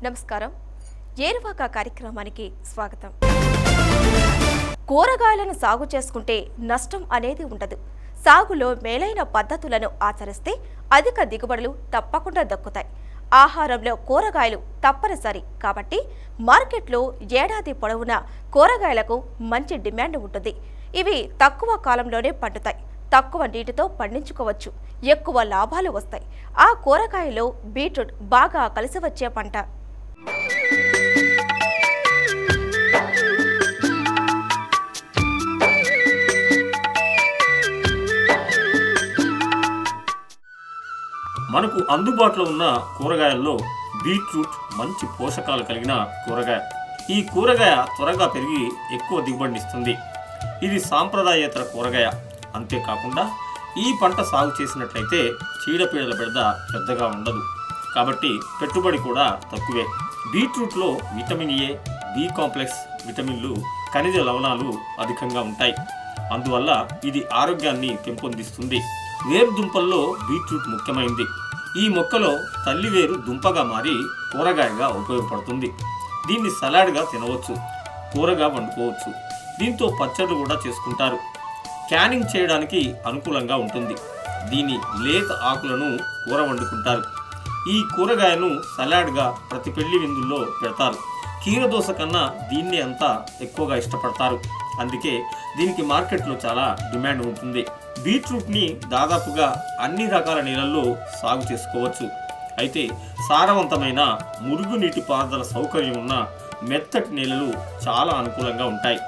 నమస్కారం. ఏరువాక కార్యక్రమానికి స్వాగతం. కూరగాయలను సాగు చేసుకుంటే నష్టం అనేది ఉండదు. సాగులో మేలైన పద్ధతులను ఆచరిస్తే అధిక దిగుబడులు తప్పకుండా దక్కుతాయి. ఆహారంలో కూరగాయలు తప్పనిసరి కాబట్టి మార్కెట్లో ఏడాది పొడవునా కూరగాయలకు మంచి డిమాండ్ ఉంటుంది. ఇవి తక్కువ కాలంలోనే పండుతాయి. తక్కువ నీటితో పండించుకోవచ్చు. ఎక్కువ లాభాలు వస్తాయి. ఆ కూరగాయలో బీట్రూట్ బాగా కలిసి వచ్చే పంట. మనకు అందుబాటులో ఉన్న కూరగాయల్లో బీట్రూట్ మంచి పోషకాలు కలిగిన కూరగాయ. ఈ కూరగాయ త్వరగా పెరిగి ఎక్కువ దిగుబడినిస్తుంది. ఇది సాంప్రదాయేతర కూరగాయ. అంతేకాకుండా ఈ పంట సాగు చేసినట్లయితే చీడపీడల బెడద పెద్దగా ఉండదు. కాబట్టి పెట్టుబడి కూడా తక్కువే. బీట్రూట్లో విటమిన్ ఏ, బి కాంప్లెక్స్ విటమిన్లు, ఖనిజ లవణాలు అధికంగా ఉంటాయి. అందువల్ల ఇది ఆరోగ్యాన్ని పెంపొందిస్తుంది. వేరు దుంపల్లో బీట్రూట్ ముఖ్యమైనది. ఈ మొక్కలో తల్లి వేరు దుంపగా మారి కూరగాయగా ఉపయోగపడుతుంది. దీన్ని సలాడ్గా తినవచ్చు, కూరగా వండుకోవచ్చు. దీంతో పచ్చళ్ళు కూడా చేసుకుంటారు. క్యానింగ్ చేయడానికి అనుకూలంగా ఉంటుంది. దీని లేత ఆకులను కూర వండుకుంటారు. ఈ కూరగాయను సలాడ్గా ప్రతి పెళ్లి విందుల్లో పెడతారు. కీరదోస కన్నా దీన్ని అంతా ఎక్కువగా ఇష్టపడతారు. అందుకే దీనికి మార్కెట్లో చాలా డిమాండ్ ఉంటుంది. బీట్రూట్ని దాదాపుగా అన్ని రకాల నీళ్ళల్లో సాగు చేసుకోవచ్చు. అయితే సారవంతమైన మురుగునీటి పారుదల సౌకర్యం ఉన్న మెత్తటి నేలలు చాలా అనుకూలంగా ఉంటాయి.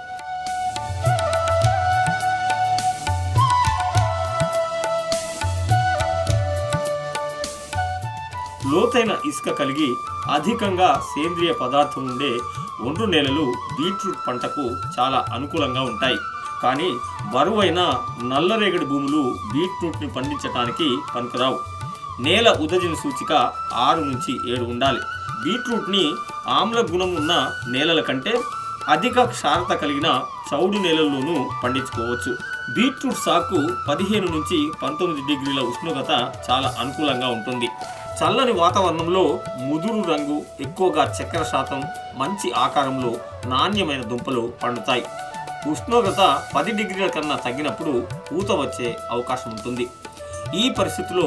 లోతైన ఇసుక కలిగి అధికంగా సేంద్రియ పదార్థం ఉండే ఒండ్రు నేలలు బీట్రూట్ పంటకు చాలా అనుకూలంగా ఉంటాయి. కానీ బరువైన నల్లరేగడి భూములు బీట్రూట్ని పండించడానికి పనికిరావు. నేల ఉదజన సూచిక 6 నుంచి 7 ఉండాలి. బీట్రూట్ని ఆమ్ల గుణం ఉన్న నేలల కంటే అధిక క్షారత కలిగిన చౌడు నేలల్లోనూ పండించుకోవచ్చు. బీట్రూట్ సాగుకు 15 నుంచి 19 డిగ్రీల ఉష్ణోగ్రత చాలా అనుకూలంగా ఉంటుంది. చల్లని వాతావరణంలో ముదురు రంగు, ఎక్కువగా చక్కెర శాతం, మంచి ఆకారంలో నాణ్యమైన దుంపలు పండుతాయి. ఉష్ణోగ్రత 10 డిగ్రీల కన్నా తగ్గినప్పుడు పూత వచ్చే అవకాశం ఉంటుంది. ఈ పరిస్థితిలో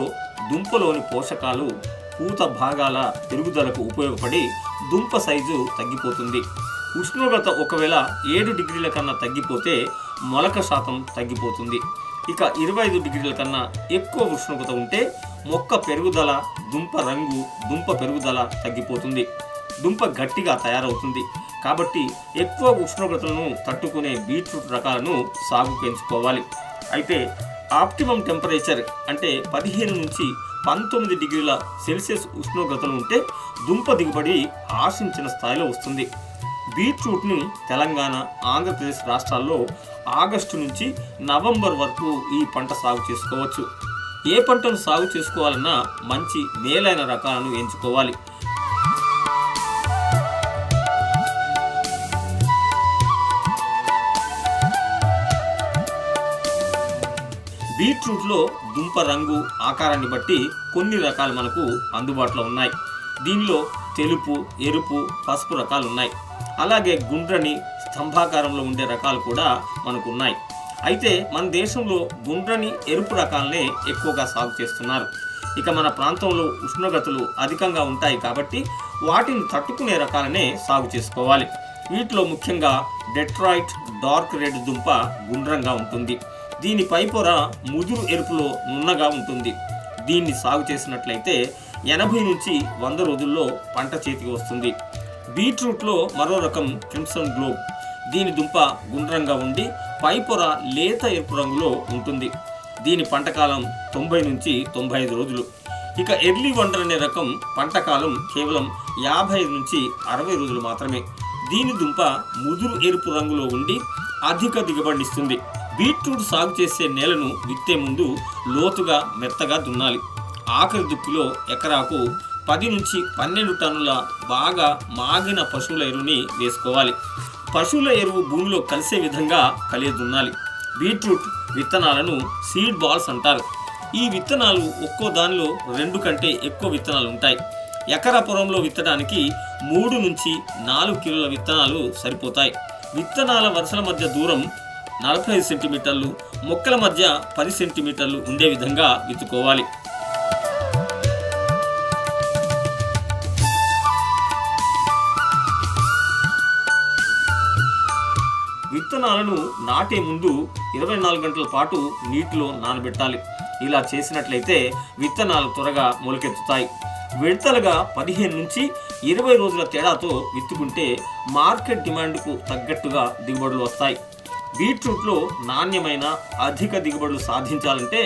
దుంపలోని పోషకాలు పూత భాగాల పెరుగుదలకు ఉపయోగపడి దుంప సైజు తగ్గిపోతుంది. ఉష్ణోగ్రత ఒకవేళ 7 డిగ్రీల కన్నా తగ్గిపోతే మొలక శాతం తగ్గిపోతుంది. ఇక 25 డిగ్రీల కన్నా ఎక్కువ ఉష్ణోగ్రత ఉంటే మొక్క పెరుగుదల, దుంప రంగు, దుంప పెరుగుదల తగ్గిపోతుంది. దుంప గట్టిగా తయారవుతుంది. కాబట్టి ఎక్కువ ఉష్ణోగ్రతలను తట్టుకునే బీట్రూట్ రకాలను సాగు పెంచుకోవాలి. అయితే ఆప్టిమం టెంపరేచర్ అంటే 15 నుంచి 19 డిగ్రీల సెల్సియస్ ఉష్ణోగ్రతలు ఉంటే దుంప దిగుబడి ఆశించిన స్థాయిలో వస్తుంది. బీట్రూట్ని తెలంగాణ, ఆంధ్రప్రదేశ్ రాష్ట్రాల్లో ఆగస్టు నుంచి నవంబర్ వరకు ఈ పంట సాగు చేసుకోవచ్చు. ఏ పంటను సాగు చేసుకోవాలన్నా మంచి మేలైన రకాలను ఎంచుకోవాలి. బీట్రూట్లో దుంప రంగు, ఆకారాన్ని బట్టి కొన్ని రకాలు మనకు అందుబాటులో ఉన్నాయి. దీనిలో తెలుపు, ఎరుపు, పసుపు రకాలు ఉన్నాయి. అలాగే గుండ్రని, స్తంభాకారంలో ఉండే రకాలు కూడా మనకు ఉన్నాయి. అయితే మన దేశంలో గుండ్రని, ఎరుపు రకాలనే ఎక్కువగా సాగు చేస్తున్నారు. ఇక మన ప్రాంతంలో ఉష్ణోగ్రతలు అధికంగా ఉంటాయి కాబట్టి వాటిని తట్టుకునే రకాలనే సాగు చేసుకోవాలి. వీటిలో ముఖ్యంగా డెట్రాయిట్ డార్క్ రెడ్ దుంప గుండ్రంగా ఉంటుంది. దీని పైపొర ముదురు ఎరుపులో నున్నగా ఉంటుంది. దీన్ని సాగు చేసినట్లయితే 80 నుంచి 100 రోజుల్లో పంట చేతికి వస్తుంది. బీట్రూట్లో మరో రకం క్రిమ్సన్ గ్లోబ్. దీని దుంప గుండ్రంగా ఉండి పైపొర లేత ఎరుపు రంగులో ఉంటుంది. దీని పంటకాలం 90 నుంచి 95 రోజులు. ఇక ఎర్లీ వండర్ అనే రకం పంటకాలం కేవలం 55 నుంచి 60 రోజులు మాత్రమే. దీని దుంప ముదురు ఎరుపు రంగులో ఉండి అధిక దిగుబడినిస్తుంది. బీట్రూట్ సాగు చేసే నేలను విత్తే ముందు లోతుగా మెత్తగా దున్నాలి. ఆఖరి దుక్కిలో ఎకరాకు 10 నుంచి 12 టన్నుల బాగా మాగిన పశువుల ఎరువుని వేసుకోవాలి. పశువుల ఎరువు భూమిలో కలిసే విధంగా కలిగి దున్నాలి. బీట్రూట్ విత్తనాలను సీడ్ బాల్స్ అంటారు. ఈ విత్తనాలు ఒక్కో దానిలో 2 కంటే ఎక్కువ విత్తనాలు ఉంటాయి. ఎకరా పొలంలో విత్తడానికి 3 నుంచి 4 కిలోల విత్తనాలు సరిపోతాయి. విత్తనాల వరుసల మధ్య దూరం 45 సెంటీమీటర్లు, మొక్కల మధ్య 10 సెంటీమీటర్లు ఉండే విధంగా విత్తుకోవాలి. విత్తనాలను నాటే ముందు 24 గంటల పాటు నీటిలో నానబెట్టాలి. ఇలా చేసినట్లయితే విత్తనాలు త్వరగా మొలకెత్తుతాయి. విడతలుగా 15 నుంచి 20 రోజుల తేడాతో విత్తుకుంటే మార్కెట్ డిమాండ్కు తగ్గట్టుగా దిగుబడులు వస్తాయి. బీట్రూట్లో నాణ్యమైన అధిక దిగుబడులు సాధించాలంటే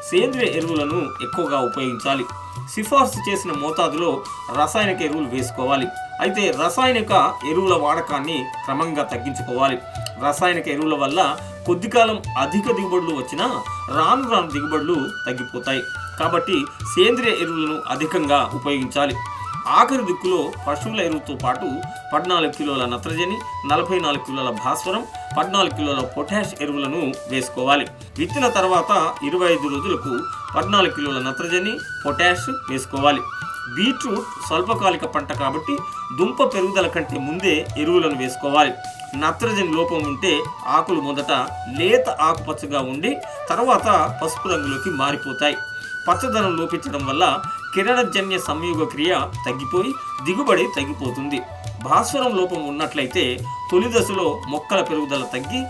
సేంద్రియ ఎరువులను ఎక్కువగా ఉపయోగించాలి. సిఫార్సు చేసిన మోతాదులో రసాయనిక ఎరువులు వేసుకోవాలి. అయితే రసాయనిక ఎరువుల వాడకాన్ని క్రమంగా తగ్గించుకోవాలి. రసాయనిక ఎరువుల వల్ల కొద్ది కాలం అధిక దిగుబడులు వచ్చినా రాను రాను దిగుబడులు తగ్గిపోతాయి. కాబట్టి సేంద్రియ ఎరువులను అధికంగా ఉపయోగించాలి. ఆఖరి దిక్కులో పశువుల ఎరువుతో పాటు 14 కిలోల నత్రజని, 44 కిలోల భాస్వరం, 14 కిలోల పొటాష్ ఎరువులను వేసుకోవాలి. విత్తిన తర్వాత 25 రోజులకు 14 కిలోల నత్రజని, పొటాష్ వేసుకోవాలి. బీట్రూట్ స్వల్పకాలిక పంట కాబట్టి దుంప పెరుగుదల కంటే ముందే ఎరువులను వేసుకోవాలి. నత్రజని లోపం ఉంటే ఆకులు మొదట లేత ఆకుపచ్చగా ఉండి తర్వాత పసుపు రంగులోకి మారిపోతాయి. పచ్చదనం లోపించడం వల్ల కిరణజన్య సంయోగ క్రియ తగ్గిపోయి దిగుబడి తగ్గిపోతుంది. భాస్వరం లోపం ఉన్నట్లయితే తొలి దశలో మొక్కల పెరుగుదల తగ్గి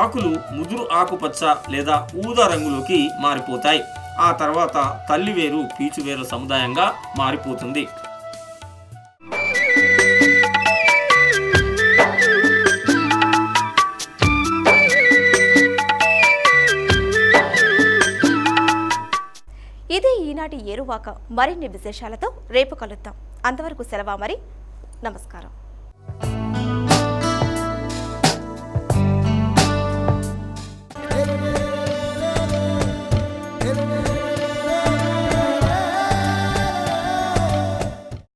ఆకులు ముదురు ఆకుపచ్చ లేదా ఊదా రంగులోకి మారిపోతాయి. ఆ తర్వాత తల్లివేరు పీచువేరు సముదాయంగా మారిపోతుంది. ఇది ఈనాటి ఏరువాక. మరిన్ని విశేషాలతో రేపు కలుద్దాం. అంతవరకు సెలవు మరి. నమస్కారం.